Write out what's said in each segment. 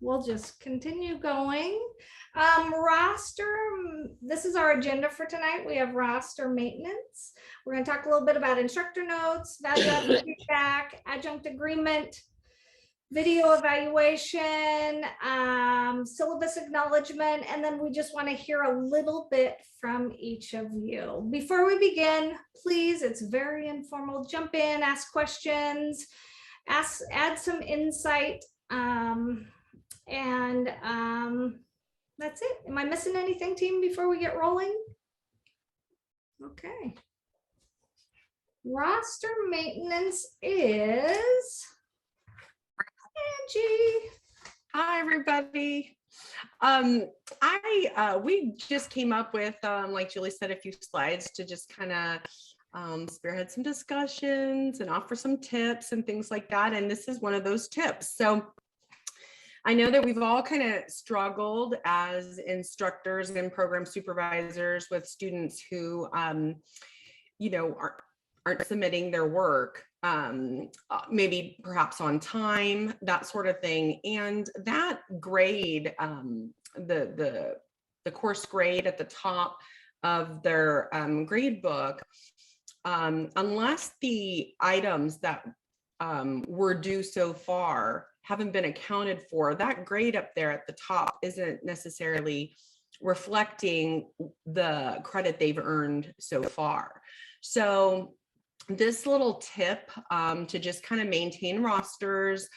we'll just continue going. Roster, this is our agenda for tonight. We have roster maintenance. We're going to talk a little bit about instructor notes, value-added feedback, adjunct agreement, video evaluation, syllabus acknowledgement, and then we just want to hear a little bit from each of you. Before we begin, please, it's very informal. Jump in, ask questions, add some insight, and that's it. Am I missing anything, team, before we get rolling? Okay. Roster maintenance is Angie. Hi, everybody. We just came up with, like Julie said, a few slides to just kind of spearhead some discussions and offer some tips and things like that. And this is one of those tips. So I know that we've all kind of struggled as instructors and program supervisors with students who, aren't submitting their work, maybe perhaps on time, that sort of thing. And that grade, the course grade at the top of their grade book, unless the items that were due so far haven't been accounted for, that grade up there at the top isn't necessarily reflecting the credit they've earned so far. So this little tip to just kind of maintain rosters,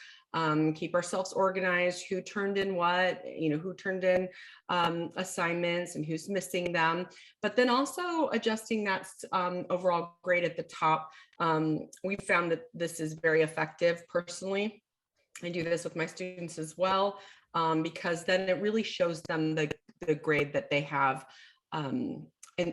keep ourselves organized, who turned in what, who turned in assignments and who's missing them, but then also adjusting that overall grade at the top. We found that this is very effective personally. I do this with my students as well, because then it really shows them the grade that they have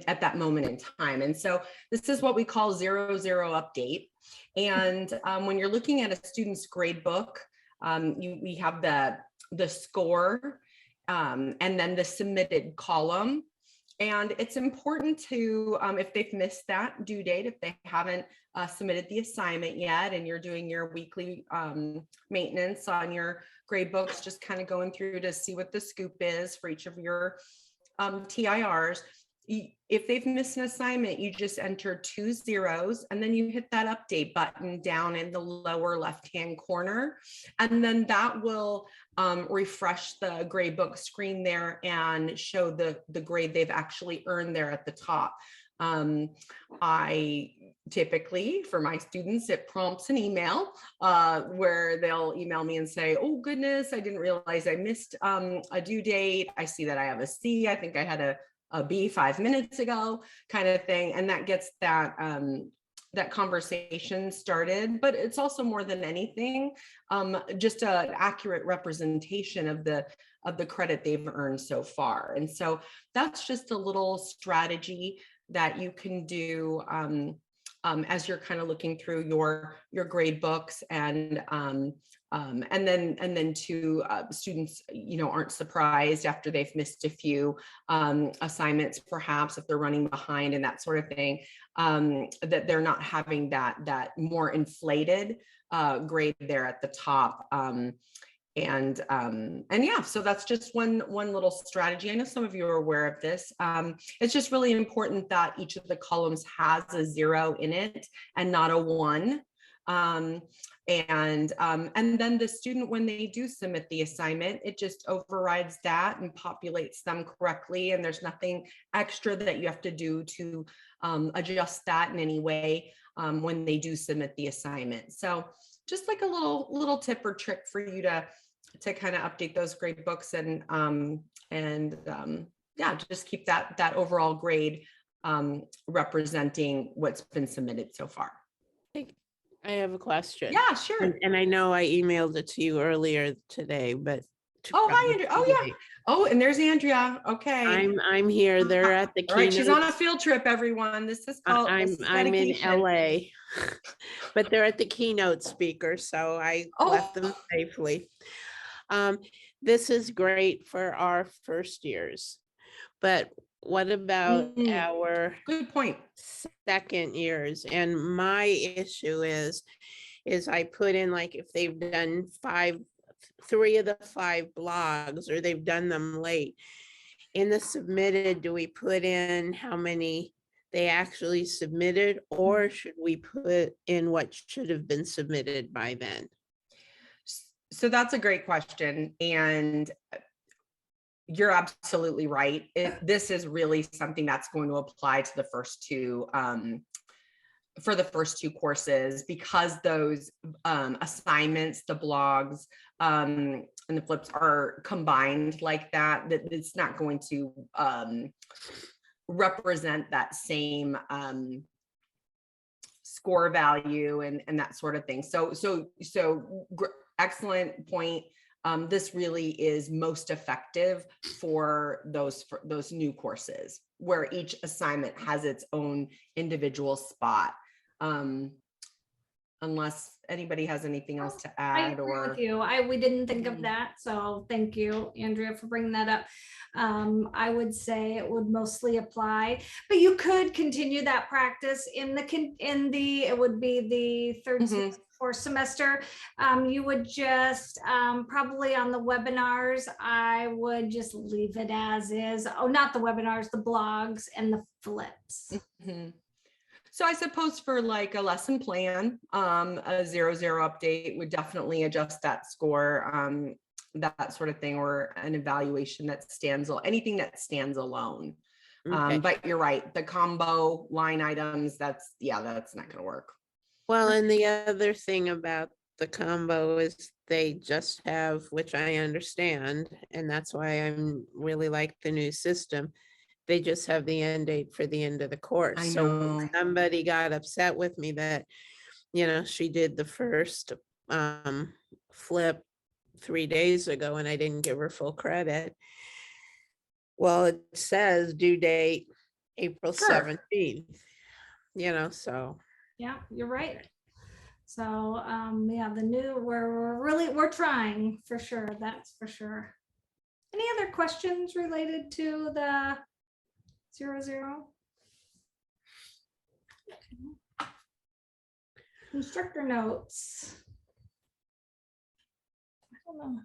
at that moment in time. And so this is what we call 0-0 update. And when you're looking at a student's grade book, we have the score and then the submitted column. And it's important to, if they've missed that due date, if they haven't submitted the assignment yet, and you're doing your weekly maintenance on your grade books, just kind of going through to see what the scoop is for each of your TIRs. If they've missed an assignment, you just enter 2 zeros, and then you hit that update button down in the lower left-hand corner. And then that will refresh the grade book screen there and show the grade they've actually earned there at the top. I typically, for my students, it prompts an email where they'll email me and say, oh goodness, I didn't realize I missed a due date. I see that I have a C. I think I had a B 5 minutes ago, kind of thing. And that gets that conversation started. But it's also, more than anything, just an accurate representation of the credit they've earned so far. And so that's just a little strategy that you can do as you're kind of looking through your grade books, and then to students, aren't surprised after they've missed a few assignments, perhaps if they're running behind and that sort of thing, that they're not having that more inflated grade there at the top. And yeah, so that's just one little strategy. I know some of you are aware of this. It's just really important that each of the columns has a 0 in it and not a 1. And then the student, when they do submit the assignment, it just overrides that and populates them correctly. And there's nothing extra that you have to do to adjust that in any way when they do submit the assignment. So just like a little tip or trick for you to kind of update those grade books, and yeah, just keep that overall grade representing what's been submitted so far. I have a question. Yeah, sure. And I know I emailed it to you earlier today, but hi, Andrea. Oh yeah. Oh, and there's Andrea. Okay. I'm here. They're at the keynote. All right, she's on a field trip, everyone. This is called I'm in LA, but they're at the keynote speaker, so I left them safely. This is great for our first years, but what about our good point second years? And my issue is I put in, like, if they've done 3 of the 5 blogs, or they've done them late. In the submitted, do we put in how many they actually submitted, or should we put in what should have been submitted by then? So that's a great question. And you're absolutely right. This is really something that's going to apply to the first two, for the first 2 courses, because those assignments, the blogs, and the flips are combined like that, that it's not going to represent that same score value and that sort of thing. So excellent point. This really is most effective for those new courses where each assignment has its own individual spot. Unless anybody has anything else to I add, agree or with you. We didn't think of that, so thank you, Andrea, for bringing that up. I would say it would mostly apply, but you could continue that practice in the it would be the third Mhm. fourth semester. You would just probably on the webinars, I would just leave it as is. Oh, not the webinars, the blogs and the flips. Mhm. So I suppose for like a lesson plan, a 0-0 update would definitely adjust that score, that sort of thing, or an evaluation that stands, anything that stands alone. Okay. But you're right, the combo line items, that's not going to work. Well, and the other thing about the combo is they just have, which I understand, and that's why I'm really like the new system. They just have the end date for the end of the course. I So know. when somebody got upset with me that, she did the first flip 3 days ago and I didn't give her full credit. Well, it says due date April Sure. 17th, so. Yeah, you're right. So yeah, we're trying for sure. That's for sure. Any other questions related to the 0-0? Okay. Instructor notes. I don't know.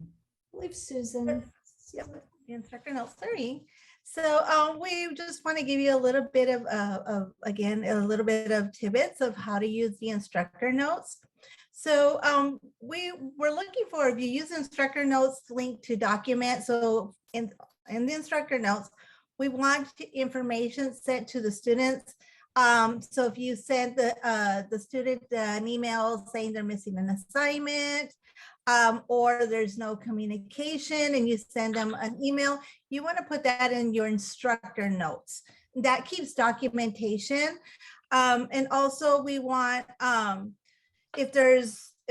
I believe Susan. Yep, the instructor notes 3. So we just want to give you a little bit of again, a little bit of tidbits of how to use the instructor notes. So we're looking for, if you use instructor notes linked to document. So in the instructor notes, we want information sent to the students. So if you send the student an email saying they're missing an assignment, or there's no communication and you send them an email, you want to put that in your instructor notes. That keeps documentation. And also we want, if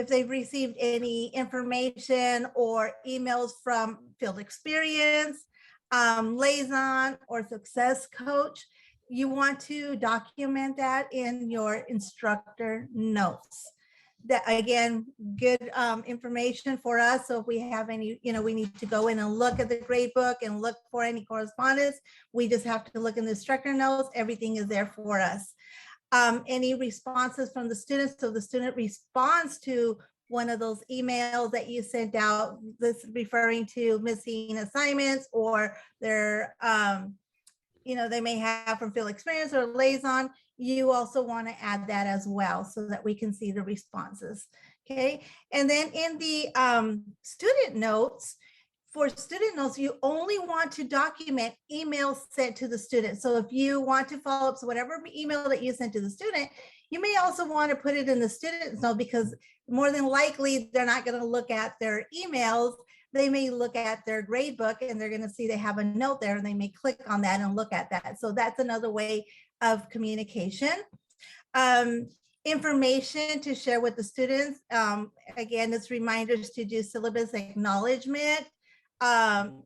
they've received any information or emails from Field Experience, Liaison, or Success Coach, you want to document that in your instructor notes. That, again, good information for us. So if we have any, we need to go in and look at the grade book and look for any correspondence. We just have to look in the instructor notes. Everything is there for us. Any responses from the students. So the student responds to one of those emails that you sent out, this referring to missing assignments, or their, they may have from Field Experience or Liaison. You also want to add that as well so that we can see the responses. Okay. And then in the student notes, for student notes, you only want to document emails sent to the student. So if you want to follow up, so whatever email that you sent to the student, you may also want to put it in the student's note, because more than likely they're not going to look at their emails. They may look at their grade book and they're going to see they have a note there, and they may click on that and look at that. So that's another way of communication. Information to share with the students. Again, it's reminders to do syllabus acknowledgement,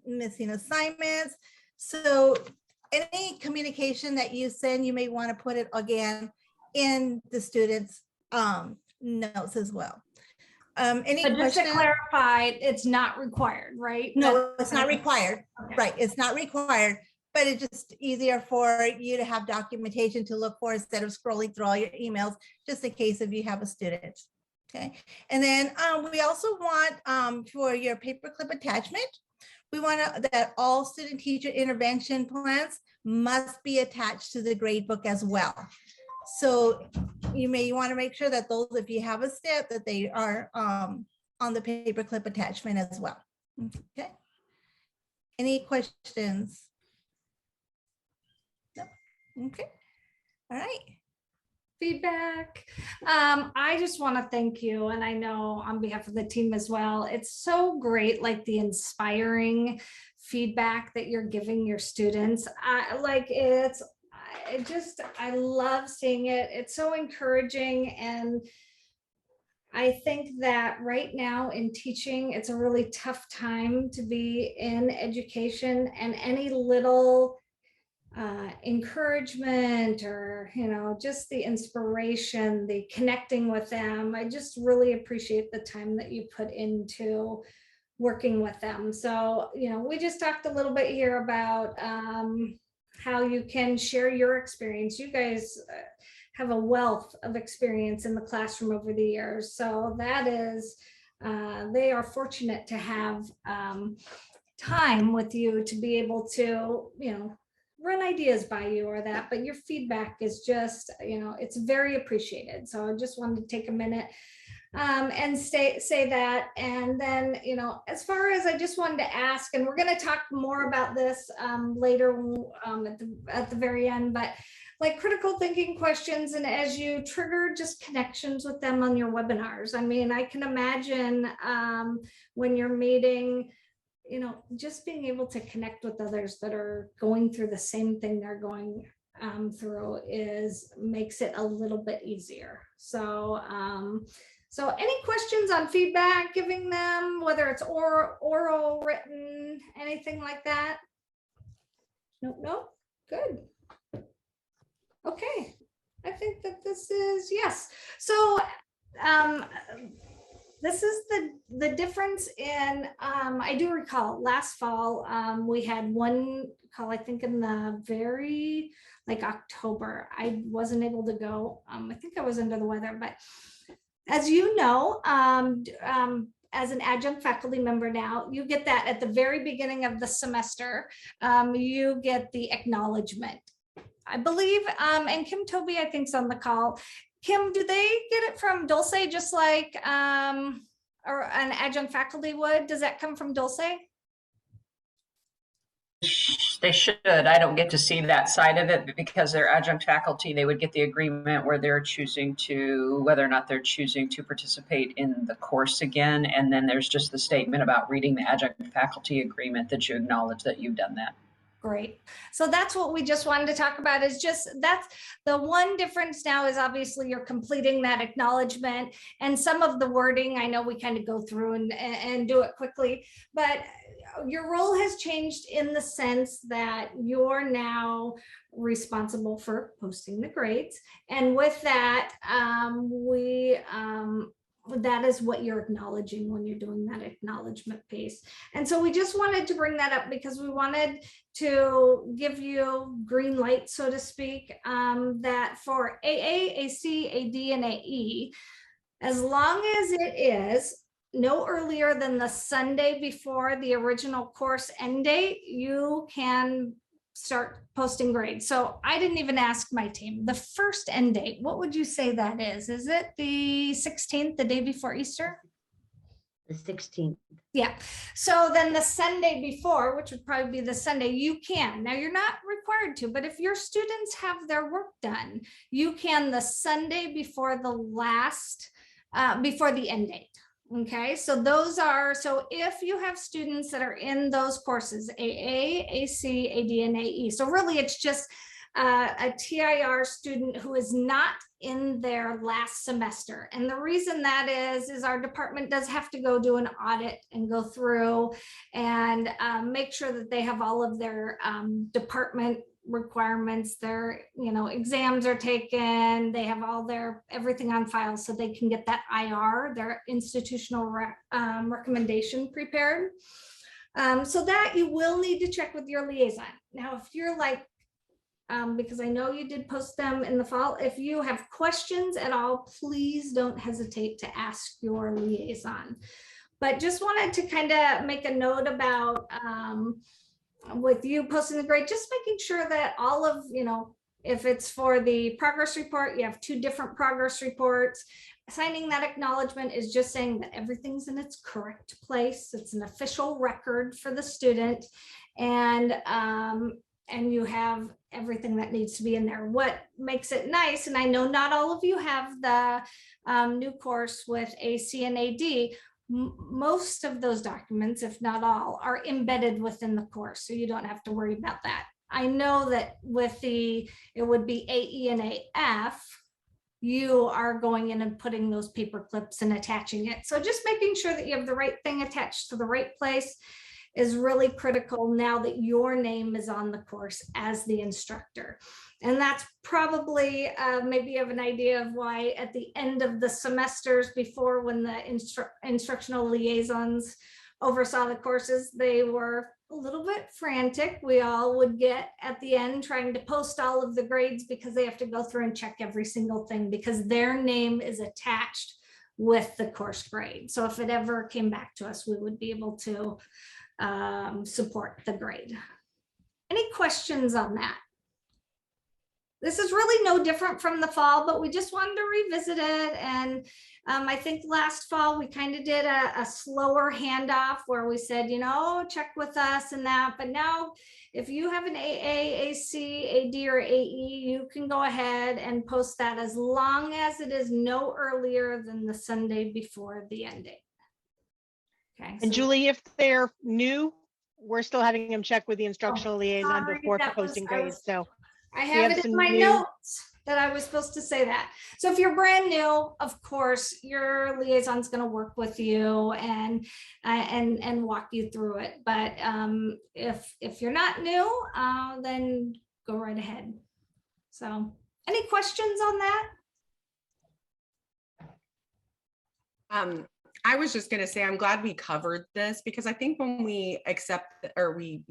missing assignments. So any communication that you send, you may want to put it again in the students' notes as well. Any But just to questions? clarify, it's not required, right? No, it's not required. Okay. Right, it's not required, but it's just easier for you to have documentation to look for instead of scrolling through all your emails, just in case if you have a student Okay, and then we also want for your paperclip attachment, we want that all student teacher intervention plans must be attached to the grade book as well. So you may want to make sure that those, if you have a step, that they are on the paperclip attachment as well. Okay. Any questions? No. Okay. All right. Feedback. I just want to thank you, and I know on behalf of the team as well, it's so great, like the inspiring feedback that you're giving your students. I love seeing it. It's so encouraging, and I think that right now in teaching, it's a really tough time to be in education, and any little encouragement or, just the inspiration, the connecting with them. I just really appreciate the time that you put into working with them. So, we just talked a little bit here about how you can share your experience. You guys have a wealth of experience in the classroom over the years. So that is, they are fortunate to have time with you to be able to, run ideas by you or that, but your feedback is just, it's very appreciated. So I just wanted to take a minute and say that. And then, as far as I just wanted to ask, and we're going to talk more about this later at the very end, but like critical thinking questions, and as you trigger just connections with them on your webinars. I mean, I can imagine when you're meeting, just being able to connect with others that are going through the same thing they're going through makes it a little bit easier. So, so any questions on feedback, giving them, whether it's oral, written, anything like that? Nope. Good. Okay. I think that this is, yes. So, this is the difference in, I do recall last fall, we had one call, I think in the very October. I wasn't able to go. I think I was under the weather, but as you know, as an adjunct faculty member now, you get that at the very beginning of the semester, you get the acknowledgement. I believe, and Kim Toby, I think, is on the call. Kim, do they get it from Dulce just like or an adjunct faculty would? Does that come from Dulce? They should. I don't get to see that side of it, but because they're adjunct faculty, they would get the agreement where they're choosing to, whether or not they're choosing to participate in the course again. And then there's just the statement about reading the adjunct faculty agreement that you acknowledge that you've done that. Great. So that's what we just wanted to talk about, is just that's the one difference now, is obviously you're completing that acknowledgement, and some of the wording, I know we kind of go through and do it quickly, but your role has changed in the sense that you're now responsible for posting the grades. And with that, that is what you're acknowledging when you're doing that acknowledgement piece. And so we just wanted to bring that up because we wanted to give you green light, so to speak, that for AA, AC, AD, and AE, as long as it is no earlier than the Sunday before the original course end date, you can start posting grades. So I didn't even ask my team. The first end date, what would you say that is? Is it the 16th, the day before Easter? The 16th. Yeah. So then the Sunday before, which would probably be the Sunday, you can. Now you're not required to, but if your students have their work done, you can the Sunday before the last, before the end date. Okay, so those are, so if you have students that are in those courses, AA, AC, AD, and AE, so really it's just a TIR student who is not in their last semester. And the reason that is our department does have to go do an audit and go through and make sure that they have all of their department requirements, their exams are taken, they have all their everything on file, so they can get that IR, their institutional recommendation prepared. So that you will need to check with your liaison. Now if you're like, because I know you did post them in the fall. If you have questions at all, please don't hesitate to ask your liaison. But just wanted to kind of make a note about with you posting the grade, just making sure that all of, if it's for the progress report, you have 2 different progress reports. Signing that acknowledgement is just saying that everything's in its correct place. It's an official record for the student, and you have everything that needs to be in there. What makes it nice, and I know not all of you have the new course with AC and AD, most of those documents, if not all, are embedded within the course, so you don't have to worry about that. I know that with it would be AE and AF, you are going in and putting those paper clips and attaching it. So just making sure that you have the right thing attached to the right place is really critical now that your name is on the course as the instructor. And that's probably maybe you have an idea of why at the end of the semesters before, when the instructional liaisons oversaw the courses, they were a little bit frantic. We all would get at the end trying to post all of the grades because they have to go through and check every single thing because their name is attached with the course grade. So if it ever came back to us, we would be able to support the grade. Any questions on that? This is really no different from the fall, but we just wanted to revisit it. And I think last fall we kind of did a slower handoff where we said, check with us and that. But now if you have an AA, AC, AD, or AE, you can go ahead and post that as long as it is no earlier than the Sunday before the end date. Okay. And Julie, if they're new, we're still having them check with the instructional liaison sorry, before that was- posting I was- grades. So I We have have it in some my new- notes that I was supposed to say that. So if you're brand new, of course, your liaison's going to work with you and walk you through it. But if you're not new, then go right ahead. So any questions on that? I was just going to say, I'm glad we covered this because I think when we accept or we,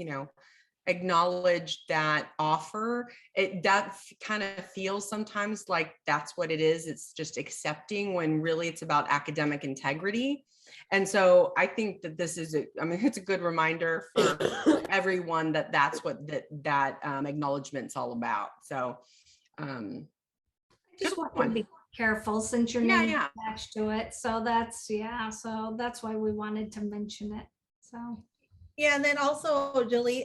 acknowledge that offer, that kind of feels sometimes like that's what it is. It's just accepting when really it's about academic integrity. And so I think that this is, it's a good reminder for everyone that that's what that acknowledgement's all about. So I just want you to be careful since your name is attached to it. So that's why we wanted to mention it. So. Yeah, and then also, Julie,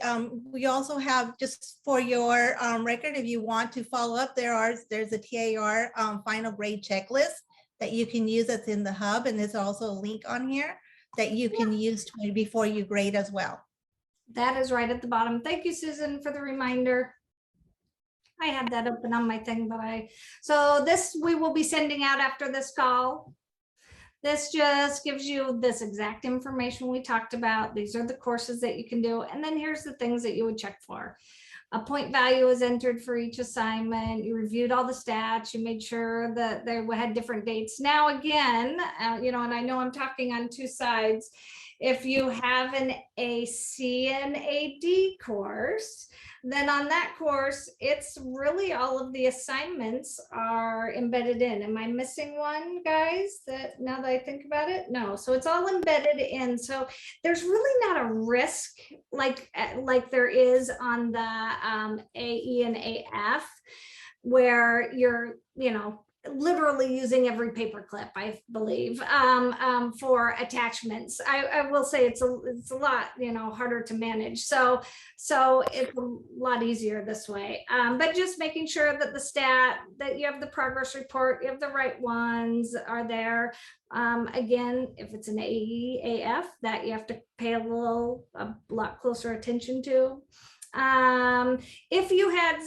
we also have, just for your record, if you want to follow up, there's a TAR final grade checklist that you can use that's in the hub, and there's also a link on here that you can use before you grade as well. That is right at the bottom. Thank you, Susan, for the reminder. I had that open on my thing, so this we will be sending out after this call. This just gives you this exact information we talked about. These are the courses that you can do. And then here's the things that you would check for. A point value is entered for each assignment. You reviewed all the stats. You made sure that they had different dates. Now, again, and I know I'm talking on 2 sides. If you have an AC and AD course, then on that course, it's really all of the assignments are embedded in. Am I missing one, guys, that now that I think about it? No, so it's all embedded in. So there's really not a risk like there is on the AE and AF, where you're, literally using every paper clip, I believe, for attachments. I will say it's a lot, harder to manage. So it's a lot easier this way. But just making sure that that you have the progress report, you have the right ones are there. Again, if it's an AE, AF, that you have to pay a lot closer attention to. If you had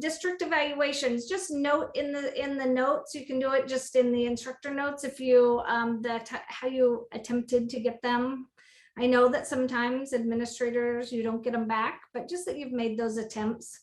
district evaluations, just note in the notes, you can do it just in the instructor notes if you how you attempted to get them. I know that sometimes administrators, you don't get them back, but just that you've made those attempts.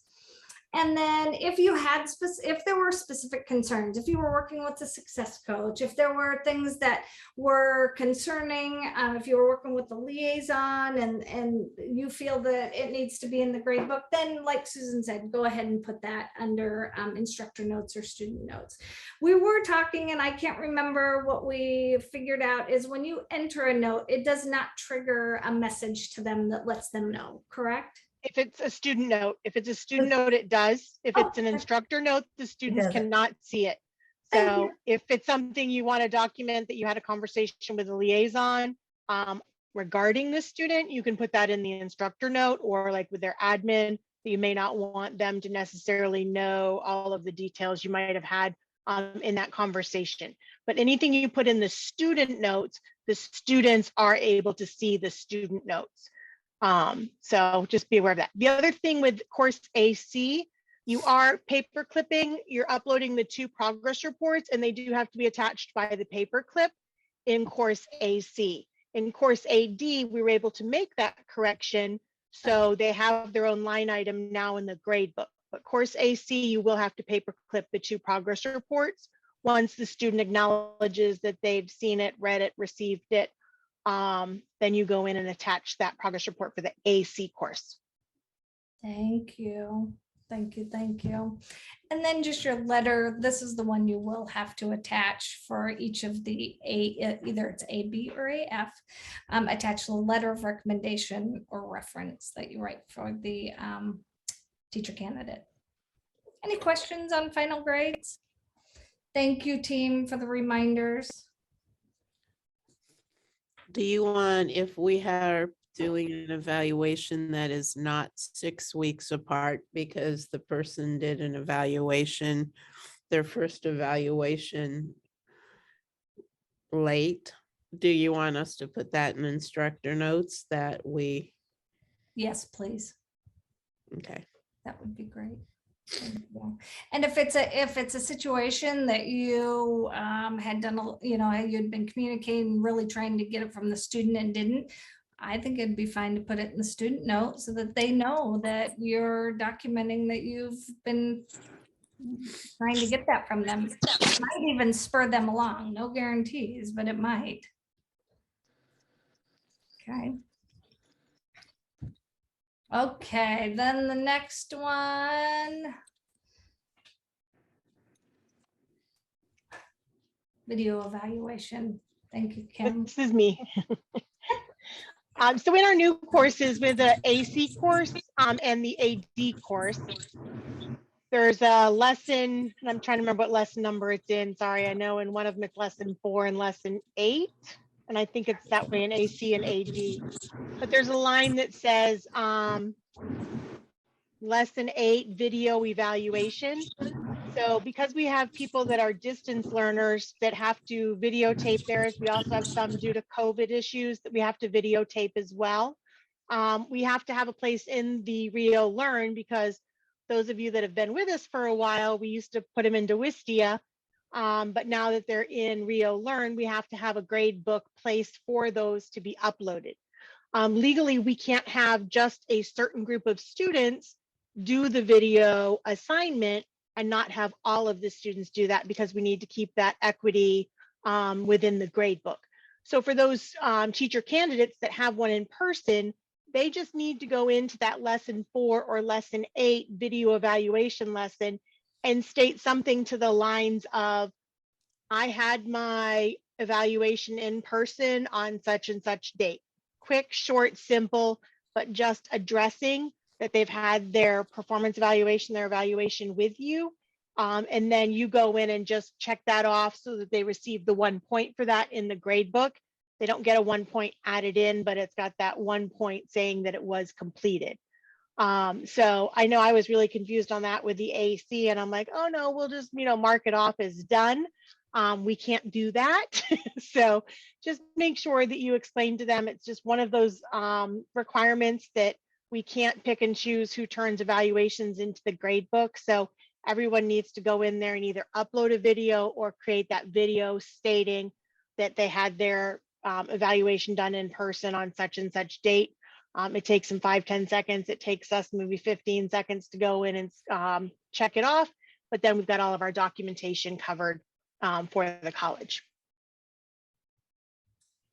And then if you had, if there were specific concerns, if you were working with a success coach, if there were things that were concerning, if you were working with the liaison and you feel that it needs to be in the grade book, then like Susan said, go ahead and put that under instructor notes or student notes. We were talking, and I can't remember what we figured out, is when you enter a note, it does not trigger a message to them that lets them know, correct? If it's a student note, it does. If it's an instructor note, the students doesn't. cannot see it. Thank So you. if it's something you want to document that you had a conversation with a liaison regarding the student, you can put that in the instructor note, or like with their admin, that you may not want them to necessarily know all of the details you might have had in that conversation. But anything you put in the student notes, the students are able to see the student notes. So just be aware of that. The other thing with course AC, you are paper clipping, you're uploading the 2 progress reports, and they do have to be attached by the paper clip in course AC. In course AD, we were able to make that correction, so they have their own line item now in the grade book. But course AC, you will have to paper clip the 2 progress reports once the student acknowledges that they've seen it, read it, received it. Then you go in and attach that progress report for the AC course. Thank you. Thank you. Thank you. And then just your letter. This is the one you will have to attach for each of the either it's A, B, or AF. Attach the letter of recommendation or reference that you write for the teacher candidate. Any questions on final grades? Thank you, team, for the reminders. Do you want, if we are doing an evaluation that is not 6 weeks apart because the person did an evaluation, their first evaluation late, do you want us to put that in instructor notes that we, Yes, please. okay. That would be great. Thank you. And if it's a situation that you had done, you'd been communicating, really trying to get it from the student and didn't, I think it'd be fine to put it in the student note so that they know that you're documenting that you've been trying to get that from them. It might even spur them along. No guarantees, but it might. Okay. Okay, then the next one. Video evaluation. Thank you, Kim. This is me. So in our new courses with the AC course and the AD course, there's a lesson, and I'm trying to remember what lesson number it's in. Sorry, I know in one of them it's lesson 4 and lesson 8. And I think it's that way in AC and AD. But there's a line that says lesson 8 video evaluation. So because we have people that are distance learners that have to videotape theirs, we also have some due to COVID issues that we have to videotape as well. We have to have a place in the Rio Learn, because those of you that have been with us for a while, we used to put them into Wistia. But now that they're in Rio Learn, we have to have a grade book place for those to be uploaded. Legally, we can't have just a certain group of students do the video assignment and not have all of the students do that, because we need to keep that equity within the grade book. So for those teacher candidates that have one in person, they just need to go into that lesson 4 or lesson 8 video evaluation lesson and state something to the lines of, I had my evaluation in person on such and such date. Quick, short, simple, but just addressing that they've had their performance evaluation, their evaluation with you. And then you go in and just check that off so that they receive the 1 point for that in the grade book. They don't get a 1 point added in, but it's got that 1 point saying that it was completed. So I know I was really confused on that with the AC, and I'm like, oh no, we'll just, mark it off as done. We can't do that. So just make sure that you explain to them, it's just one of those requirements that we can't pick and choose who turns evaluations into the grade book. So everyone needs to go in there and either upload a video or create that video stating that they had their evaluation done in person on such and such date. It takes them 5-10 seconds. It takes us maybe 15 seconds to go in and check it off. But then we've got all of our documentation covered for the college.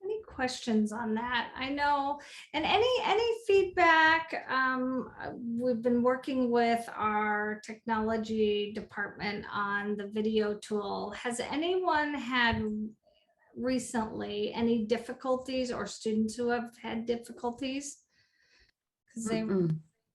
Any questions on that? I know, and any feedback? We've been working with our technology department on the video tool. Has anyone had recently any difficulties or students who have had difficulties? Because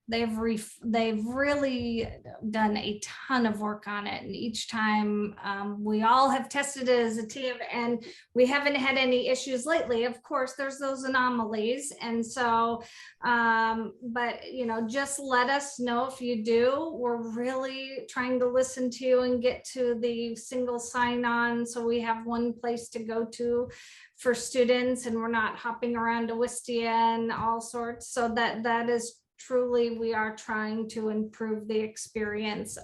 they've really done a ton of work on it, and each time we all have tested it as a team, and we haven't had any issues lately. Of course, there's those anomalies, and so but just let us know if you do. We're really trying to listen to you and get to the single sign-on, so we have one place to go to for students, and we're not hopping around to Wistia and all sorts. So that is truly, we are trying to improve the experience.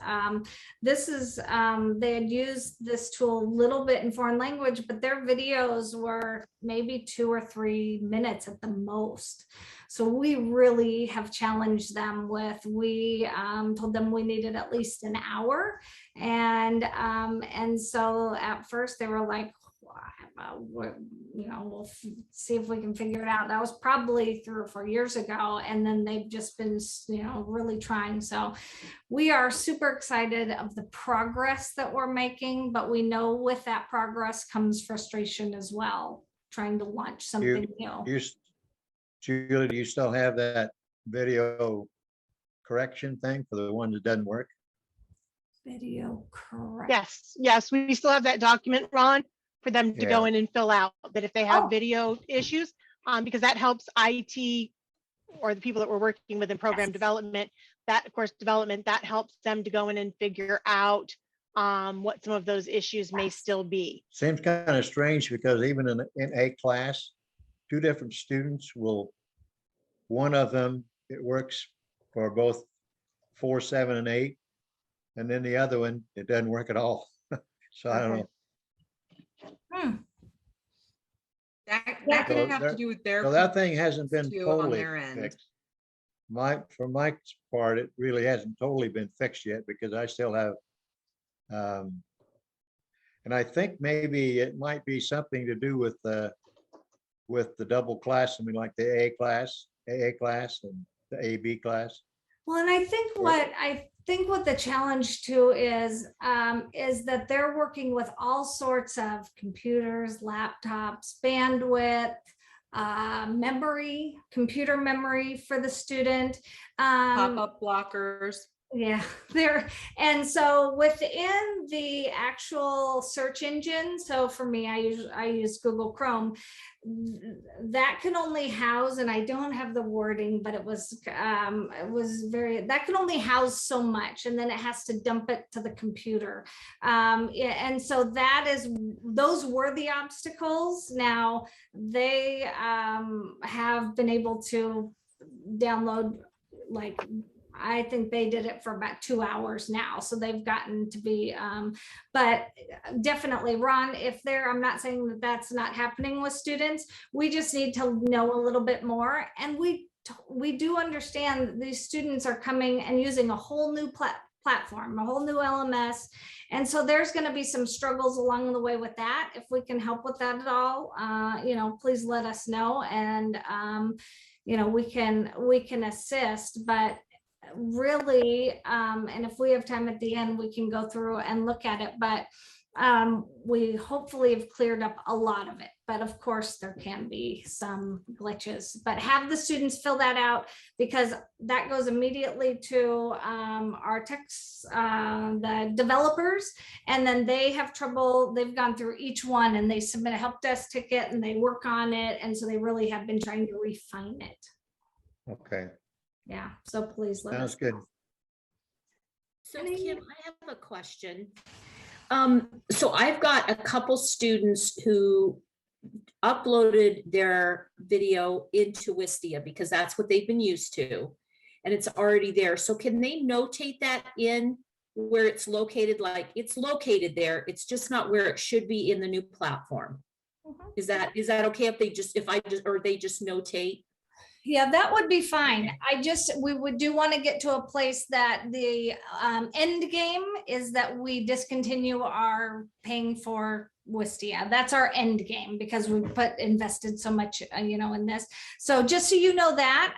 This is, they had used this tool a little bit in foreign language, but their videos were maybe 2 or 3 minutes at the most. So we really have challenged them with, we told them we needed at least an hour. And so at first they were like, we'll see if we can figure it out. That was probably 3 or 4 years ago. And then they've just been, really trying. So we are super excited of the progress that we're making, but we know with that progress comes frustration as well, trying to launch something new. Julie, do you still have that video correction thing for the one that doesn't work? Video correct. Yes, we still have that document, Ron, for them to go in and fill out, that if they have video issues, because that helps IT or the people that we're working with in program development, that of course development, that helps them to go in and figure out what some of those issues may still be. Seems kind of strange because even in a class, 2 different students one of them, it works for both 4, 7, and 8. And then the other one, it doesn't work at all. So I don't know. That could have to do with their. So that thing hasn't been too on totally their end. fixed. For my part, it really hasn't totally been fixed yet because I still have, and I think maybe it might be something to do with the double class, I mean, like the AA class and the AB class. Well, and I think what the challenge too is that they're working with all sorts of computers, laptops, bandwidth, memory, computer memory for the student. Pop-up blockers. Yeah, and so within the actual search engine, so for me, I use Google Chrome, that can only house, and I don't have the wording, but it was that can only house so much, and then it has to dump it to the computer. And so those were the obstacles. Now they have been able to download, like, I think they did it for about 2 hours now. So they've gotten to be, but definitely, Ron, I'm not saying that that's not happening with students. We just need to know a little bit more. And we do understand that these students are coming and using a whole new platform, a whole new LMS. And so there's going to be some struggles along the way with that. If we can help with that at all, please let us know. And, we can assist, but really, and if we have time at the end, we can go through and look at it, but we hopefully have cleared up a lot of it. But of course there can be some glitches, but have the students fill that out, because that goes immediately to our techs, the developers, and then they have trouble. They've gone through each one and they submit a help desk ticket and they work on it, and so they really have been trying to refine it. Okay. Yeah, so please let us Sounds good. know. So Kim, I have a question. So I've got a couple students who uploaded their video into Wistia because that's what they've been used to, and it's already there. So can they notate that in where it's located? Like, it's located there, it's just not where it should be in the new platform. Is that okay if they just notate? Yeah, that would be fine. We would do want to get to a place that the end game is that we discontinue our paying for Wistia. That's our end game because we invested so much, in this. So just so you know that,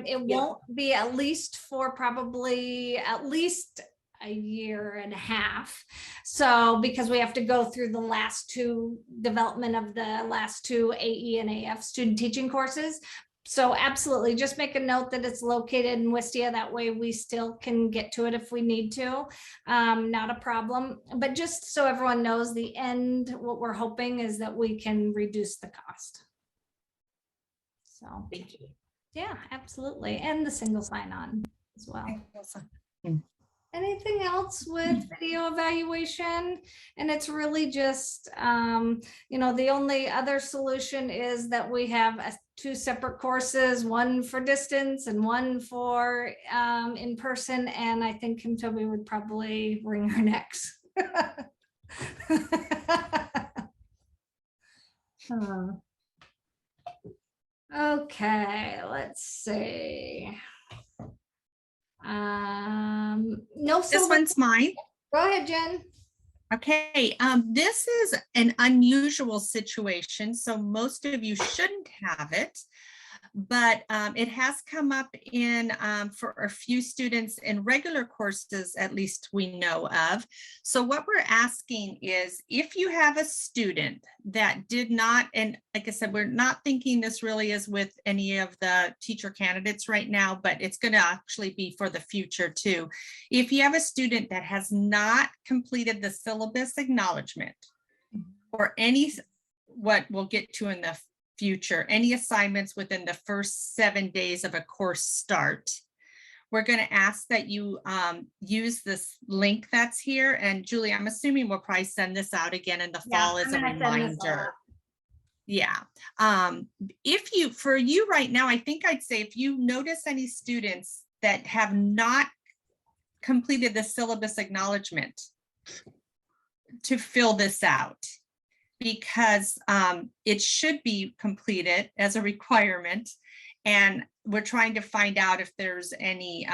it won't be at least for probably at least a year and a half. So because we have to go through the last two development of the last two AE and AF student teaching courses. So absolutely, just make a note that it's located in Wistia. That way we still can get to it if we need to. Not a problem. But just so everyone knows, the end, what we're hoping is that we can reduce the cost. So Thank you. yeah, absolutely. And the single sign-on as well. Anything else with video evaluation? And it's really just, the only other solution is that we have two separate courses, one for distance and one for in person. And I think Kim Toby would probably wring her necks. Okay, let's see. No, This one's mine. Go ahead, Jen. Okay, this is an unusual situation, so most of you shouldn't have it, but it has come up in for a few students in regular courses, at least we know of. So what we're asking is if you have a student that did not, and like I said, we're not thinking this really is with any of the teacher candidates right now, but it's going to actually be for the future too. If you have a student that has not completed the syllabus acknowledgement or any, what we'll get to in the future, any assignments within the first 7 days of a course start, we're going to ask that you use this link that's here. And Julie, I'm assuming we'll probably send this out again in the fall as a reminder. Yeah. For you right now, I think I'd say if you notice any students that have not completed the syllabus acknowledgement, to fill this out, because it should be completed as a requirement. And we're trying to find out if there's any,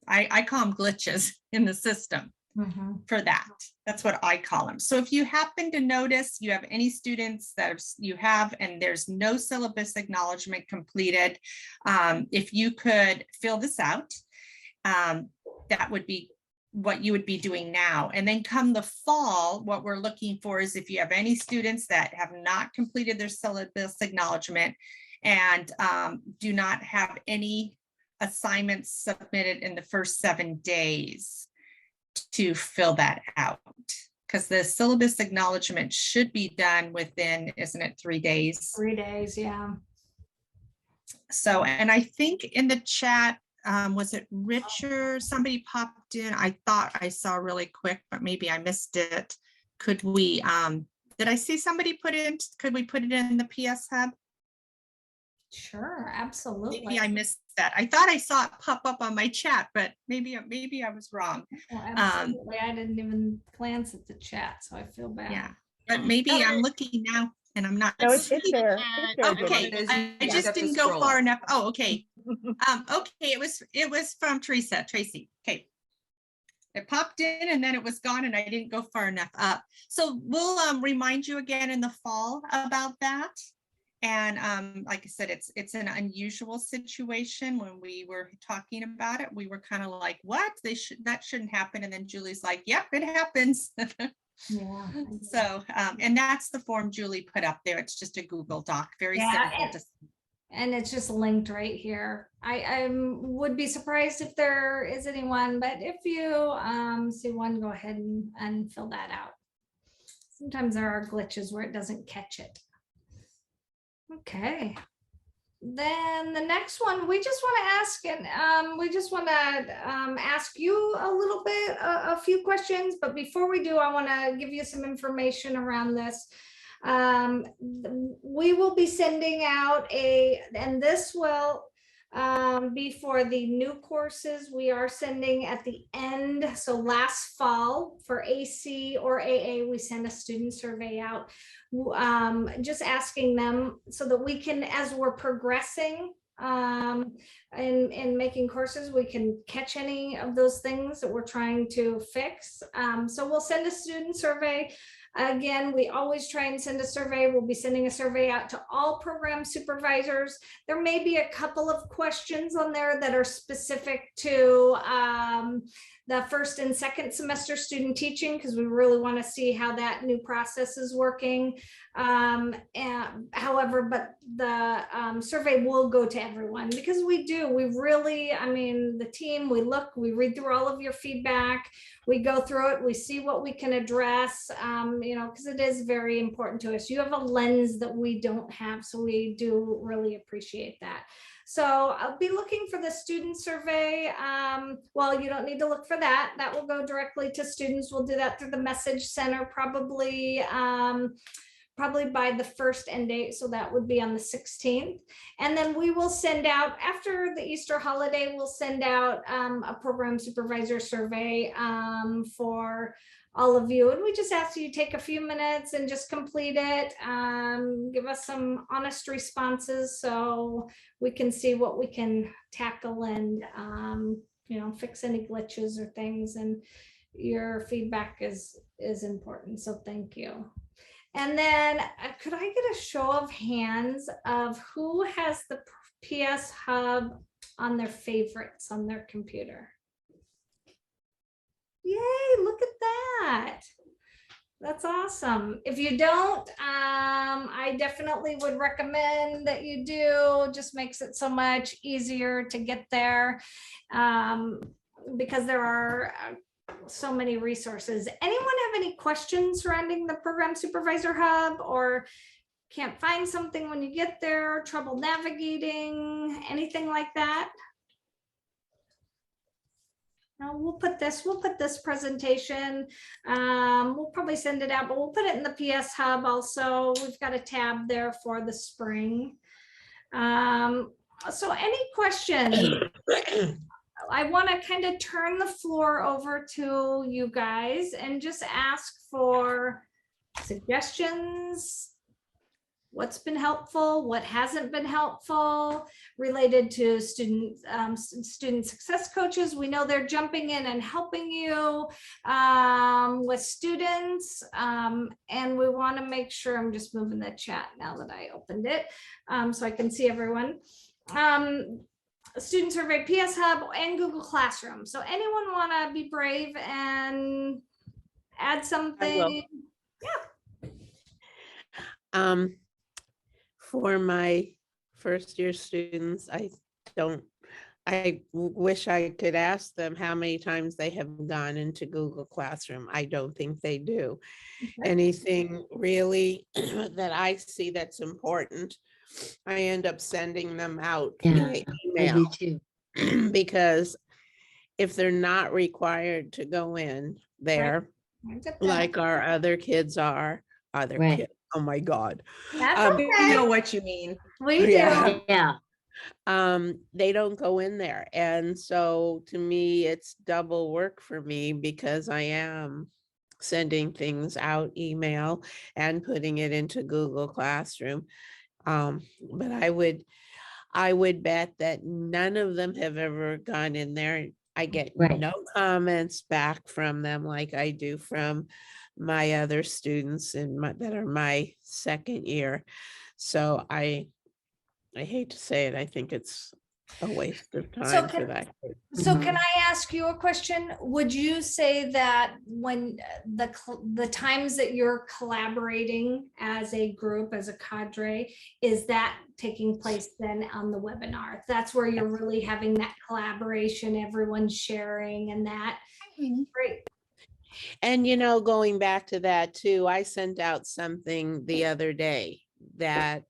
I call them glitches in the system for that. That's what I call them. So if you happen to notice you have any students that and there's no syllabus acknowledgement completed, if you could fill this out, that would be what you would be doing now. And then come the fall, what we're looking for is if you have any students that have not completed their syllabus acknowledgement and do not have any assignments submitted in the first 7 days, to fill that out. Because the syllabus acknowledgement should be done within, isn't it, 3 days? 3 days, yeah. So, and I think in the chat, was it Richard? Somebody popped in. I thought I saw really quick, but maybe I missed it. Could we, did I see somebody put in, could we put it in the PS Hub? Sure, absolutely. Maybe I missed that. I thought I saw it pop up on my chat, but maybe I was wrong. Oh, absolutely. I didn't even glance at the chat, so I feel bad. Yeah, but maybe I'm looking now and I'm not. No, it's there. Okay, I just didn't go far enough. Oh, okay. Okay, it was from Tracy. Okay. It popped in and then it was gone and I didn't go far enough up. So we'll remind you again in the fall about that. And like I said, it's an unusual situation. When we were talking about it, we were kind of like, what? That shouldn't happen. And then Julie's like, yep, it happens. Yeah. So, and that's the form Julie put up there. It's just a Google Doc, very simple. And it's just linked right here. I would be surprised if there is anyone, but if you see one, go ahead and fill that out. Sometimes there are glitches where it doesn't catch it. Okay. Then the next one, we just want to ask, and we just want to ask you a little bit, a few questions. But before we do, I want to give you some information around this. We will be sending out and this will be for the new courses we are sending at the end. So last fall for AC or AA, we send a student survey out, just asking them so that we can, as we're progressing in making courses, we can catch any of those things that we're trying to fix. So we'll send a student survey. Again, we always try and send a survey. We'll be sending a survey out to all program supervisors. There may be a couple of questions on there that are specific to the first and second semester student teaching, because we really want to see how that new process is working. However, but the survey will go to everyone, because we really, I mean, the team, we read through all of your feedback, we go through it, we see what we can address, because it is very important to us. You have a lens that we don't have, so we do really appreciate that. So I'll be looking for the student survey. Well, you don't need to look for that. That will go directly to students. We'll do that through the message center, probably by the first end date. So that would be on the 16th. And then we will send out, after the Easter holiday, we'll send out a program supervisor survey for all of you. And we just ask you to take a few minutes and just complete it. Give us some honest responses so we can see what we can tackle and, fix any glitches or things. And your feedback is important. So thank you. And then could I get a show of hands of who has the PS Hub on their favorites on their computer? Yay, look at that. That's awesome. If you don't, I definitely would recommend that you do. Just makes it so much easier to get there, because there are so many resources. Anyone have any questions surrounding the Program Supervisor Hub, or can't find something when you get there, trouble navigating, anything like that? No, we'll put this presentation, we'll probably send it out, but we'll put it in the PS Hub also. We've got a tab there for the spring. So any questions? I want to kind of turn the floor over to you guys and just ask for suggestions. What's been helpful, what hasn't been helpful, related to student success coaches. We know they're jumping in and helping you with students, and we want to make sure, I'm just moving the chat now that I opened it, so I can see everyone. Student survey, PS Hub, and Google Classroom. So anyone want to be brave and add something? Yeah. For my first year students, I wish I could ask them how many times they have gone into Google Classroom. I don't think they do. Okay. Anything really that I see that's important, I end up sending them out via email. Because if they're not required to go in there, like our other kids are, kids. Oh my God. We know what you mean. We do. Yeah. They don't go in there. And so to me, it's double work for me, because I am sending things out email and putting it into Google Classroom. But I would bet that none of them have ever gone in there. I get no comments back from them like I do from my other students that are my second year. So I hate to say it, I think it's a waste of time for that. So can I ask you a question? Would you say that when the times that you're collaborating as a group, as a cadre, is that taking place then on the webinar? That's where you're really having that collaboration, everyone's sharing and that. Great. And, going back to that too, I sent out something the other day that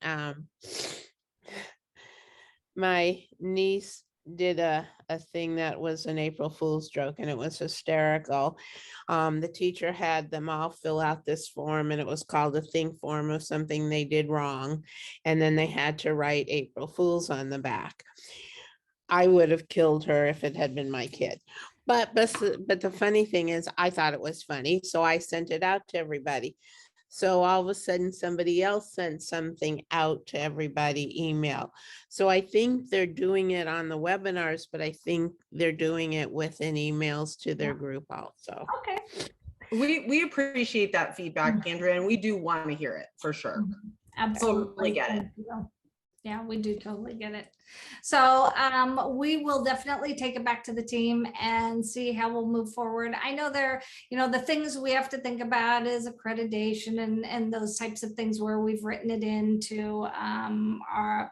my niece did a thing that was an April Fool's joke, and it was hysterical. The teacher had them all fill out this form, and it was called a think form of something they did wrong. And then they had to write April Fool's on the back. I would have killed her if it had been my kid. But the funny thing is, I thought it was funny, so I sent it out to everybody. So all of a sudden, somebody else sent something out to everybody email. So I think they're doing it on the webinars, but I think they're doing it within emails to their group also. Okay. We appreciate that feedback, Andrea, and we do want to hear it for sure. Absolutely. Totally get it. Thank you. Yeah, we do totally get it. So we will definitely take it back to the team and see how we'll move forward. I know there, the things we have to think about is accreditation and those types of things where we've written it into our,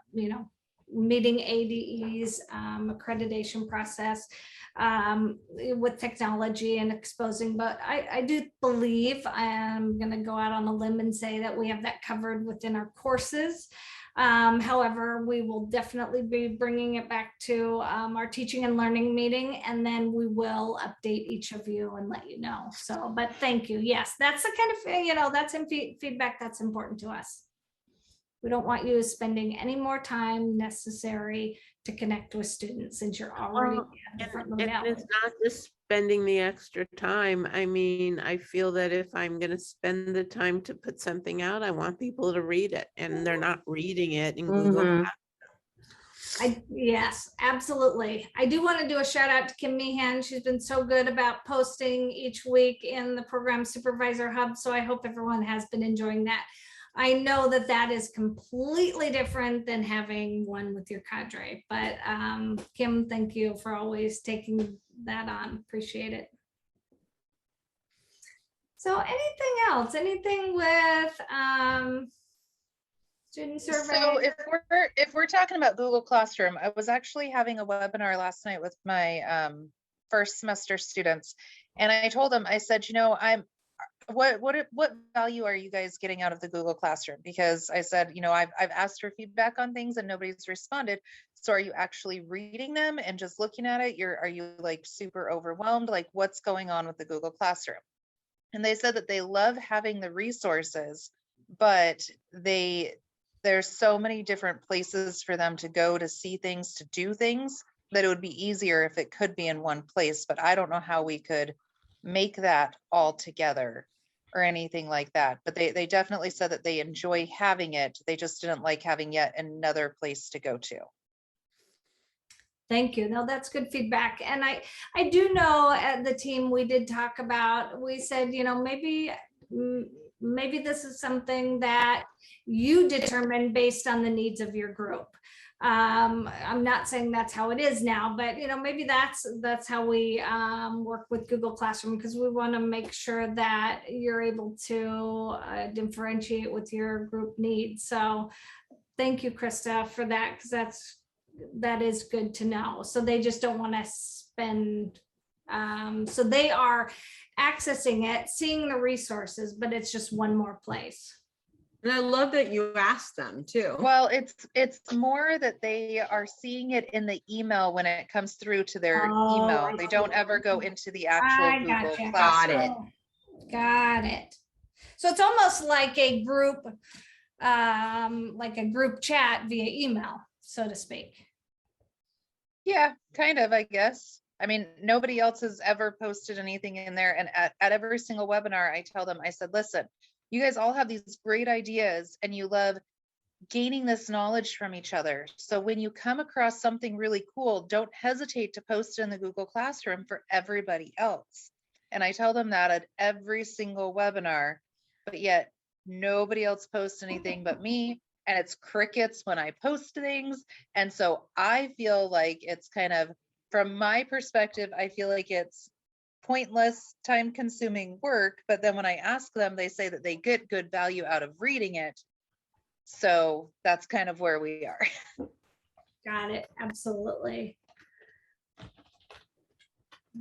meeting ADE's accreditation process with technology and exposing, but I do believe, I'm going to go out on a limb and say that we have that covered within our courses. However, we will definitely be bringing it back to our teaching and learning meeting, and then we will update each of you and let you know. So, but thank you. Yes, that's the kind of, that's in feedback that's important to us. We don't want you spending any more time necessary to connect with students since you're already Well, in different And modalities. it's not just spending the extra time. I mean, I feel that if I'm going to spend the time to put something out, I want people to read it, and they're not reading it in Google. Mhm. Yes, absolutely. I do want to do a shout out to Kim Meehan. She's been so good about posting each week in the program supervisor hub. So I hope everyone has been enjoying that. I know that that is completely different than having one with your cadre, but Kim, thank you for always taking that on. Appreciate it. So anything else? Anything with student survey? So if we're talking about Google Classroom, I was actually having a webinar last night with my first semester students, and I told them, I said, what value are you guys getting out of the Google Classroom? Because I said, I've asked for feedback on things and nobody's responded. So are you actually reading them and just looking at it? Are you like super overwhelmed? Like, what's going on with the Google Classroom? And they said that they love having the resources, but there's so many different places for them to go to see things, to do things, that it would be easier if it could be in one place. But I don't know how we could make that all together or anything like that. But they definitely said that they enjoy having it. They just didn't like having yet another place to go to. Thank you. No, that's good feedback. And I do know at the team, we did talk about, we said, maybe this is something that you determine based on the needs of your group. I'm not saying that's how it is now, but maybe that's how we work with Google Classroom, because we want to make sure that you're able to differentiate with your group needs. So thank you, Krista, for that, because that is good to know. So they just don't want to spend, so they are accessing it, seeing the resources, but it's just one more place. And I love that you asked them too. Well, it's more that they are seeing it in the email when it comes through to their email. They don't ever go into the actual Google Classroom. Got it. So it's almost like a group chat via email, so to speak. Yeah, kind of, I guess. I mean, nobody else has ever posted anything in there. And at every single webinar, I tell them, I said, listen, you guys all have these great ideas and you love gaining this knowledge from each other. So when you come across something really cool, don't hesitate to post it in the Google Classroom for everybody else. And I tell them that at every single webinar, but yet nobody else posts anything but me. And it's crickets when I post things. And so I feel like it's kind of, from my perspective, I feel like it's pointless, time-consuming work. But then when I ask them, they say that they get good value out of reading it. So that's kind of where we are. Got it. Absolutely.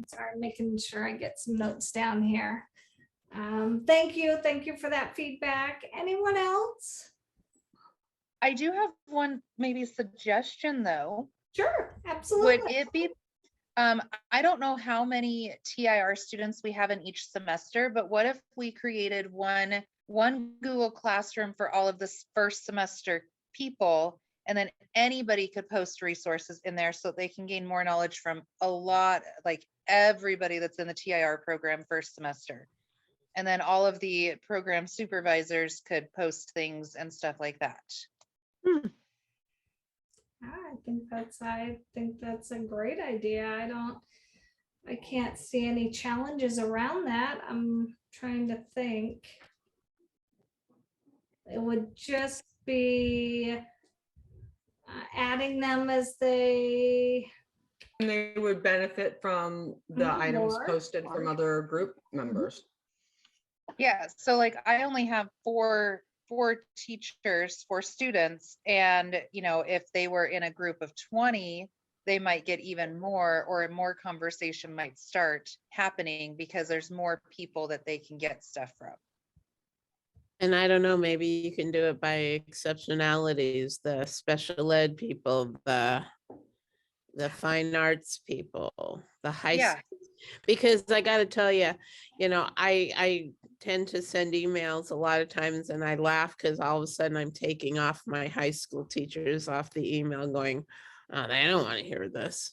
Sorry, making sure I get some notes down here. Thank you. Thank you for that feedback. Anyone else? I do have one maybe suggestion though. Sure, absolutely. Would it be, I don't know how many TIR students we have in each semester, but what if we created one Google Classroom for all of this first semester people, and then anybody could post resources in there so they can gain more knowledge from a lot, like everybody that's in the TIR program first semester. And then all of the program supervisors could post things and stuff like that. I think that's a great idea. I can't see any challenges around that. I'm trying to think. It would just be adding them as they. And they would benefit from the items More. posted from other group members. Yeah, so like I only have four teachers, 4 students, and you know, if they were in a group of 20, they might get even more, or more conversation might start happening because there's more people that they can get stuff from. And I don't know, maybe you can do it by exceptionalities, the special ed people, the fine arts people, the high Yeah. school. Because I gotta tell you, you know, I tend to send emails a lot of times and I laugh because all of a sudden I'm taking off my high school teachers off the email going, oh, they don't want to hear this.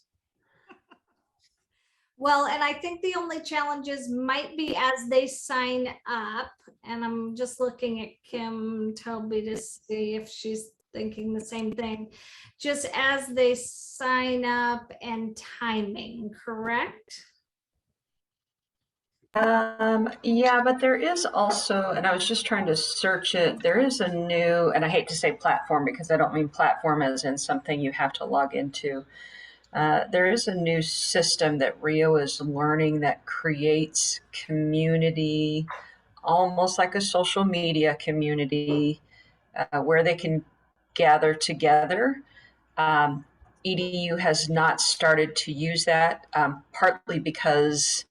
Well, and I think the only challenges might be as they sign up, and I'm just looking at Kim Toby to see if she's thinking the same thing. Just as they sign up and timing, correct? Yeah, but there is also, and I was just trying to search it, there is a new, and I hate to say platform because I don't mean platform as in something you have to log into. There is a new system that Rio is learning that creates community, almost like a social media community, where they can gather together. EDU has not started to use that, partly because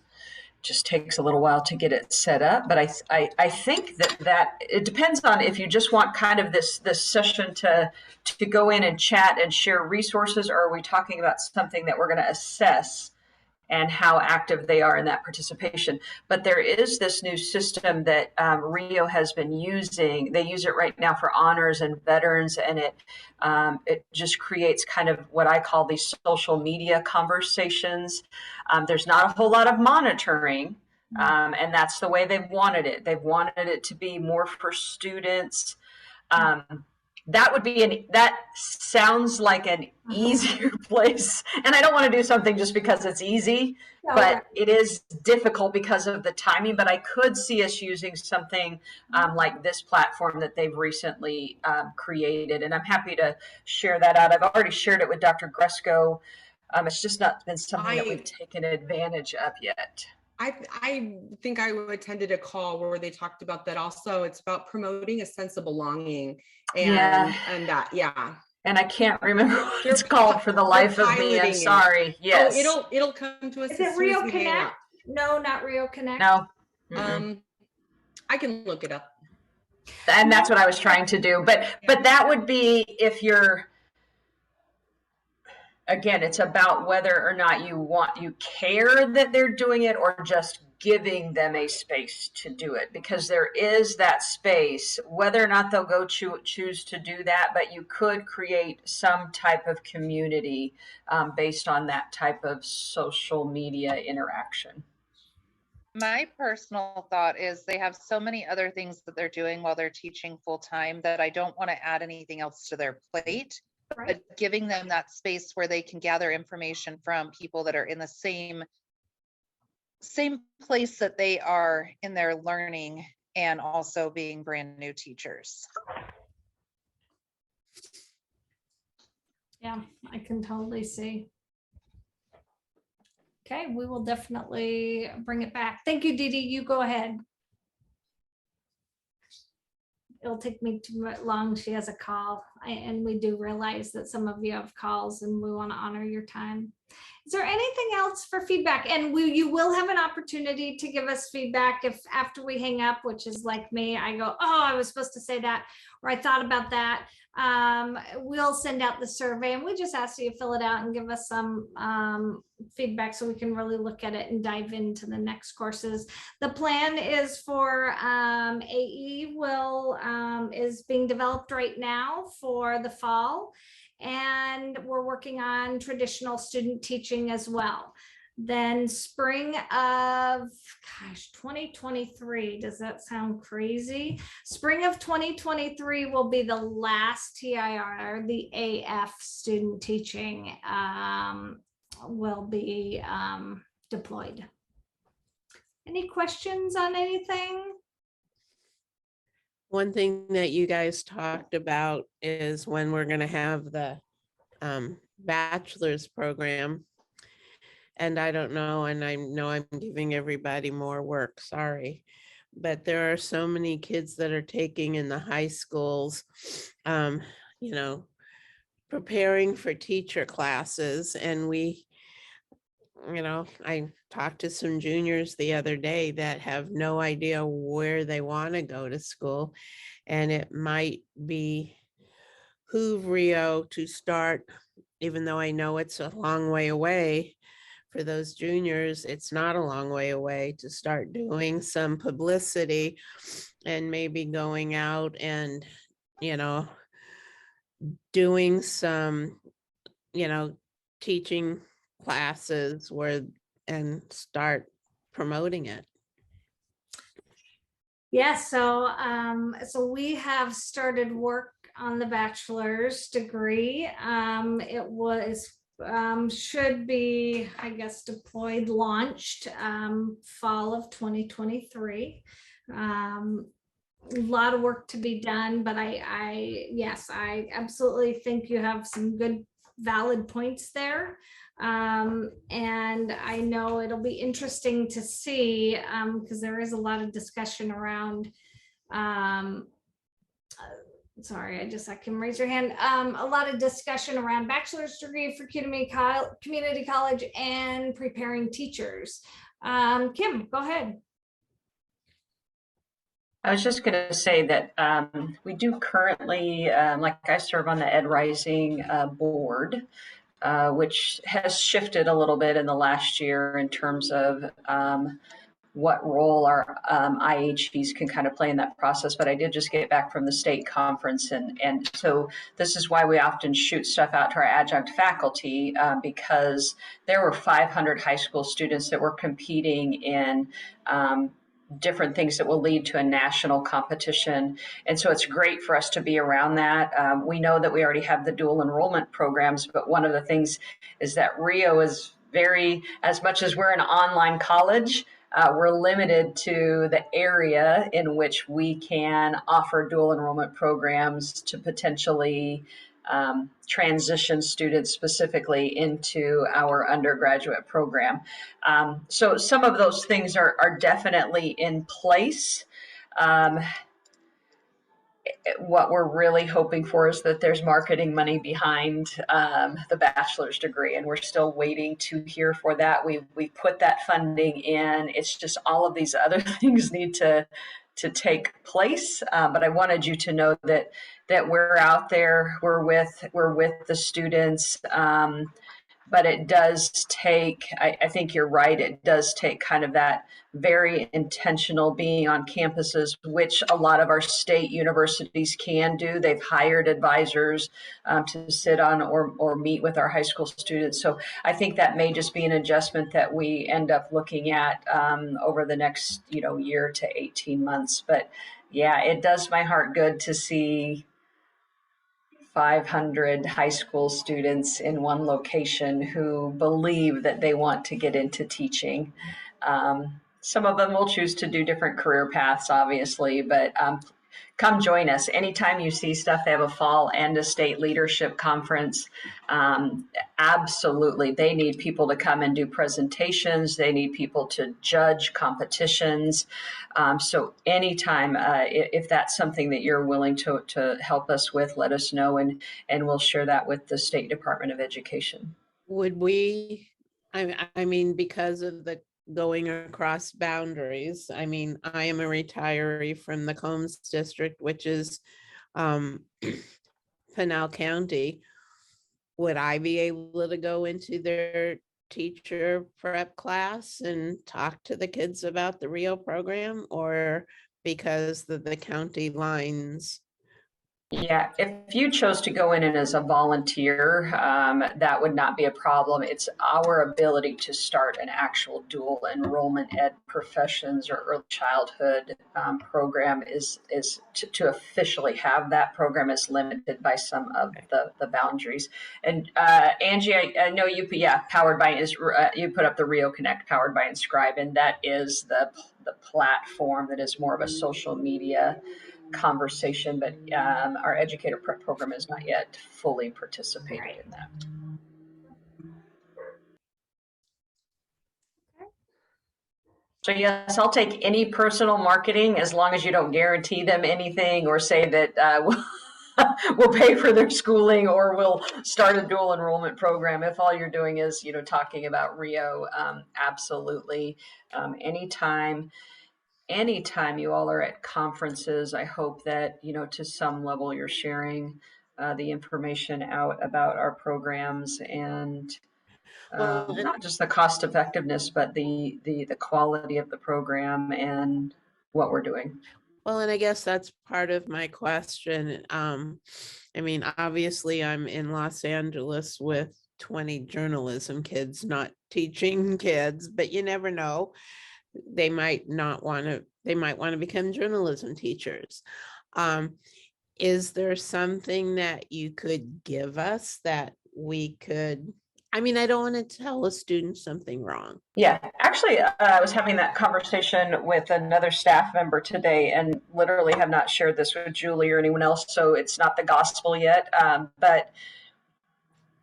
just takes a little while to get it set up. But I think that it depends on if you just want kind of this session to go in and chat and share resources, or are we talking about something that we're going to assess and how active they are in that participation. But there is this new system that Rio has been using. They use it right now for honors and veterans, and it just creates kind of what I call these social media conversations. There's not a whole lot of monitoring, and that's the way they've wanted it. They've wanted it to be more for students. That sounds like an easier place. And I don't want to do something just because it's easy, but it is difficult because of the timing. But I could see us using something like this platform that they've recently created. And I'm happy to share that out. I've already shared it with Dr. Gresko. It's just not been something that we've taken advantage of yet. I think I attended a call where they talked about that also. It's about promoting a sense of belonging and that, yeah. And I can't remember what it's called for the life of me. I'm sorry. Yes. Oh, it'll come to us. Is it Rio Connect? No, not Rio Connect. No. I can look it up. And that's what I was trying to do. But that would be if you're, again, it's about whether or not you care that they're doing it or just giving them a space to do it, because there is that space, whether or not they'll go choose to do that, but you could create some type of community based on that type of social media interaction. My personal thought is they have so many other things that they're doing while they're teaching full time that I don't want to add anything else to their plate. But giving them that space where they can gather information from people that are in the same place that they are in their learning, and also being brand new teachers. Yeah, I can totally see. Okay, we will definitely bring it back. Thank you, Dee Dee. You go ahead. It'll take me too long. She has a call, and we do realize that some of you have calls and we want to honor your time. Is there anything else for feedback? And you will have an opportunity to give us feedback if after we hang up, which is like me, I go, oh, I was supposed to say that, or I thought about that. We'll send out the survey and we just ask you to fill it out and give us some feedback so we can really look at it and dive into the next courses. The plan is for AE is being developed right now for the fall, and we're working on traditional student teaching as well. Then spring of, gosh, 2023, does that sound crazy? Spring of 2023 will be the last TIR, the AF student teaching will be deployed. Any questions on anything? One thing that you guys talked about is when we're going to have the bachelor's program. And I don't know, and I know I'm giving everybody more work, sorry. But there are so many kids that are taking in the high schools, you know, preparing for teacher classes. And we, you know, I talked to some juniors the other day that have no idea where they want to go to school. And it might be behoove Rio to start, even though I know it's a long way away. For those juniors, it's not a long way away to start doing some publicity and maybe going out and, you know, doing some, you know, teaching classes where and start promoting it. Yeah, so we have started work on the bachelor's degree. It was should be, I guess, deployed, launched fall of 2023. A lot of work to be done, but yes, I absolutely think you have some good valid points there. And I know it'll be interesting to see because there is a lot of discussion around sorry, I can raise your hand. A lot of discussion around bachelor's degree for community college and preparing teachers. Kim, go ahead. I was just going to say that we do currently, like I serve on the Ed Rising board, which has shifted a little bit in the last year in terms of what role our IHEs can kind of play in that process. But I did just get back from the state conference. And so this is why we often shoot stuff out to our adjunct faculty because there were 500 high school students that were competing in different things that will lead to a national competition. And so it's great for us to be around that. We know that we already have the dual enrollment programs, but one of the things is that Rio is very, as much as we're an online college, we're limited to the area in which we can offer dual enrollment programs to potentially transition students specifically into our undergraduate program. So some of those things are definitely in place. What we're really hoping for is that there's marketing money behind the bachelor's degree, and we're still waiting to hear for that. We put that funding in. It's just all of these other things need to take place. But I wanted you to know that we're out there. We're with the students. But it does take, I think you're right, it does take kind of that very intentional being on campuses, which a lot of our state universities can do. They've hired advisors to sit on or meet with our high school students. So I think that may just be an adjustment that we end up looking at over the next year to 18 months. But yeah, it does my heart good to see 500 high school students in one location who believe that they want to get into teaching. Some of them will choose to do different career paths, obviously, but come join us. Anytime you see stuff, they have a fall and a state leadership conference. Absolutely. They need people to come and do presentations. They need people to judge competitions. So anytime, if that's something that you're willing to help us with, let us know, and we'll share that with the State Department of Education. Would we, I mean, because of the going across boundaries. I mean, I am a retiree from the Combs District, which is Pinal County. Would I be able to go into their teacher prep class and talk to the kids about the Rio program, or because the county lines Yeah, if you chose to go in and as a volunteer, that would not be a problem. It's our ability to start an actual dual enrollment ed professions or early childhood program is to officially have that program is limited by some of the boundaries. And Angie, I know you, powered by you put up the Rio Connect powered by Inscribe, and that is the platform that is more of a social media conversation, but our educator prep program is not yet fully participated in that. So yes, I'll take any personal marketing as long as you don't guarantee them anything or say that we'll pay for their schooling or we'll start a dual enrollment program. If all you're doing is, talking about Rio, absolutely. Anytime you all are at conferences, I hope that, to some level you're sharing the information out about our programs and not just the cost effectiveness, but the quality of the program and what we're doing. Well, and I guess that's part of my question. I mean, obviously I'm in Los Angeles with 20 journalism kids, not teaching kids, but you never know. They might want to become journalism teachers. Is there something that you could give us that we could, I mean, I don't want to tell a student something wrong. Yeah, actually, I was having that conversation with another staff member today and literally have not shared this with Julie or anyone else, so it's not the gospel yet, but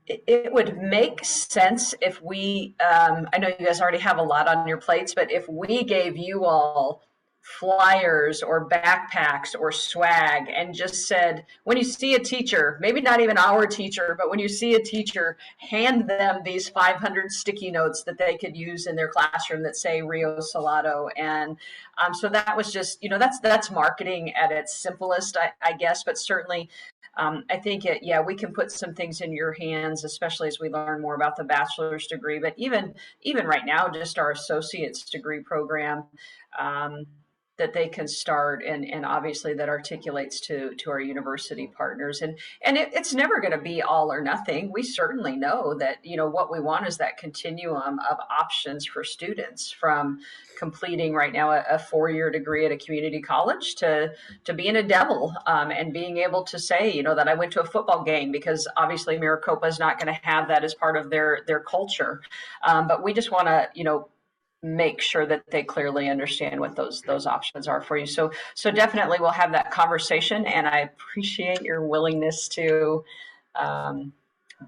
it would make sense if we, I know you guys already have a lot on your plates, but if we gave you all flyers or backpacks or swag and just said, when you see a teacher, maybe not even our teacher, but when you see a teacher, hand them these 500 sticky notes that they could use in their classroom that say Rio Salado. And so that was just, that's marketing at its simplest, I guess, but certainly I think we can put some things in your hands, especially as we learn more about the bachelor's degree, but even right now, just our associate's degree program that they can start and obviously that articulates to our university partners. And it's never going to be all or nothing. We certainly know that, what we want is that continuum of options for students from completing right now a 4-year degree at a community college to being a devil and being able to say, that I went to a football game, because obviously Maricopa is not going to have that as part of their culture. But we just want to, make sure that they clearly understand what those options are for you. So definitely we'll have that conversation, and I appreciate your willingness to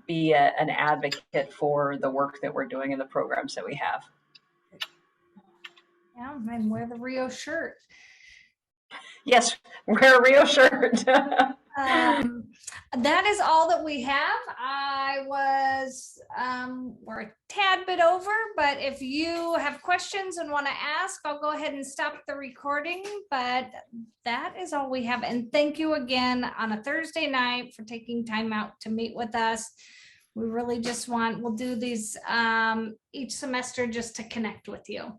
be an advocate for the work that we're doing and the programs that we have. Yeah, and wear the Rio shirt. Yes, wear a Rio shirt. That is all that we have. We're a tad bit over, but if you have questions and want to ask, I'll go ahead and stop the recording, but that is all we have. And thank you again on a Thursday night for taking time out to meet with us. We really just we'll do these each semester just to connect with you.